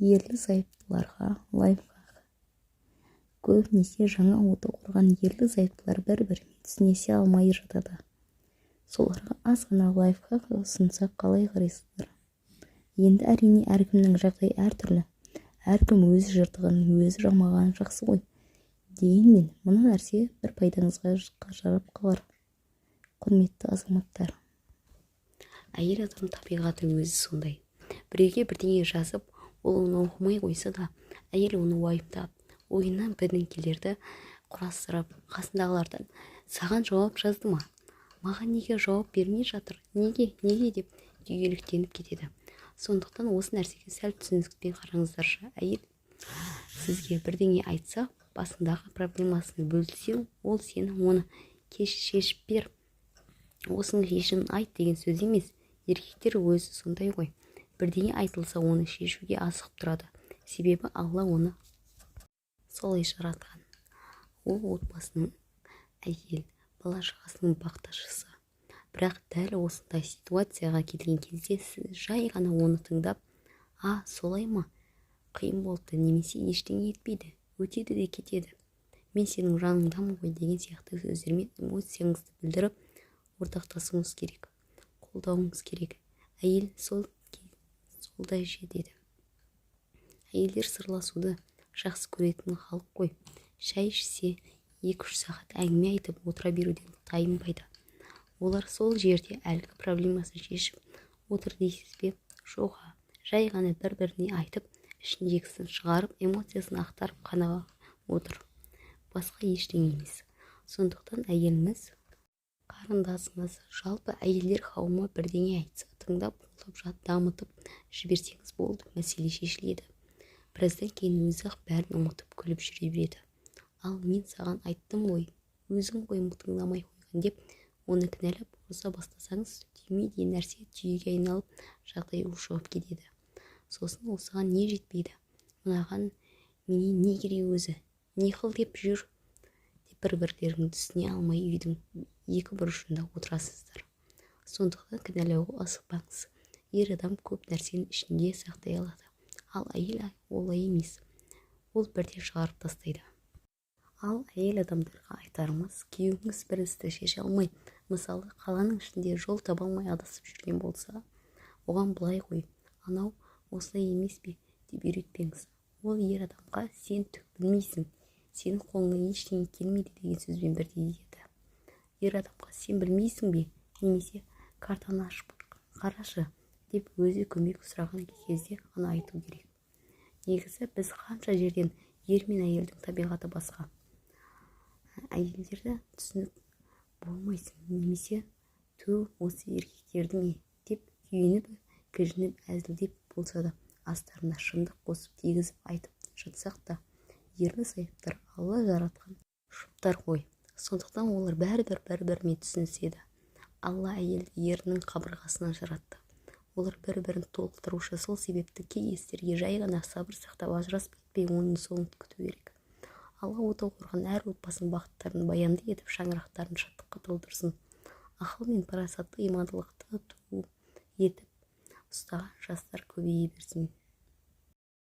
Ерлі-зайыптыларға лайфхак. Көбінесе жаңа оты құрған ерлі-зайыптылар бір-бірімен түсінесе алмай жатады. Соларға аз ғана лайфхак ұсынсақ қалай қарайсыздар? Енді әрине әркімнің жағдайы әртүрлі. Әркім өз жыртығын өзі жамаған жақсы ғой. Дегенмен мына нәрсе бір пайдаңызға жарап қалар. Құрметті азаматтар. Әйел адам табиғаты өзі сондай. Біреуге бірдеңе жазып, ол оны оқымай қойса да, әйел оны уайымдап, ойынан бірдеңелерді құрастырып, қасындағылардан саған жауап жазды ма? Маған неге жауап бермей жатыр? Неге деп күйгелектеніп кетеді. Сондықтан осы нәрсеге сәл түсіністікпен қараңыздаршы. Әйел сізге бірдеңе айтса, басындағы проблемасын бөлсең, ол сені оны шешіп бер. Осының шешімін айт деген сөз емес. Еркектер өзі сондай ғой. Бірдеңе айтылса, оны шешуге асығып тұрады. Себебі Алла оны солай жаратқан. Ол отбасының әйел, бала-шағасының бақташысы. Бірақ дәл осындай ситуацияға келген кезде сіз жай ғана оны тыңдап, солай ма? Қиын болды, немесе ештеңе етпейді, өтеді де кетеді. Мен сенің жаныңдамын ғой деген сияқты сөздермен эмоцияңызды білдіріп, ортақтасуыңыз керек, қолдауыңыз керек. Әйел солдай жетеді. Әйелдер сырласуды жақсы көретін халық қой. Шай ішсе, 2-3 сағат әңгіме айтып отыра беруден тайынбайды. Олар сол жерде әлгі проблемасын шешіп отыр дейсіз бе? Жоқ, жай ғана бір-біріне айтып, ішіндегісін шығарып, эмоциясын ақтарып қана отыр. Басқа ештеңе емес. Сондықтан әйеліңіз қарындасыңыз, жалпы әйелдер қауымы бірдеңе айтса, тыңдап, қолдап, дамытып жіберсеңіз болды, мәселе шешіледі. Біраздан кейін өзі бәрін ұмытып күліп жүре береді. Ал мен саған айттым ғой, өзің ғой тыңдамай қойған деп, оны кінәлап ұрса бастасаңыз, түйме деген нәрсе түйеге айналып, жағдай ушығып кетеді. Сосын осыған не жетпейді? Мынаған менен не керек өзі? Не қыл деп жүр? Бір-бірлеріңді түсіне алмай үйдің екі бұрышында отырасыздар. Сондықтан кінәлауға асықпаңыз. Ер адам көп нәрсені ішінде сақтай алады. Ал әйел олай емес. Ол бірден шығарып тастайды. Ал әйел адамдарға айтарымыз, күйеуіңіз бір істі шеше алмай, мысалы, қаланың ішінде жол таба алмай адасып жүрген болса, оған былай ғой, анау осылай емес пе деп үйретпеңіз. Ол ер адамға сен түк білмейсің, сенің қолыңа ештеңе келмейді деген сөзбен бірдей еді. Ер адамға сен білмейсің бе, немесе картаны ашып қарашы деп өзі көмек сұраған кезде ғана айту керек. Негізі біз қанша жерден ер мен әйелдің табиғаты басқа. Әйелдерді түсініп болмайсың, немесе осы еркектердің не деп күйініп, кіжініп, әзілдеп болса да астарына шындық қосып тегізіп айтып жатсақ та, ерлі-зайыптар Алла жаратқан жұптар ғой. Сондықтан олар бір-бірімен түсініседі. Алла әйелді ерінің қабырғасынан жаратты. Олар бір-бірін толықтырушы, сол себепті кей істерге жай ғана сабыр сақтап ажырасып кетпей оның соңын күту керек. Алла оты құрған әр отбасының бақыттарын баянды етіп, шаңырақтарын шаттыққа толтырсын. Ақыл мен парасатты, имандылықты ту етіп ұстаған жастар көбейе берсін.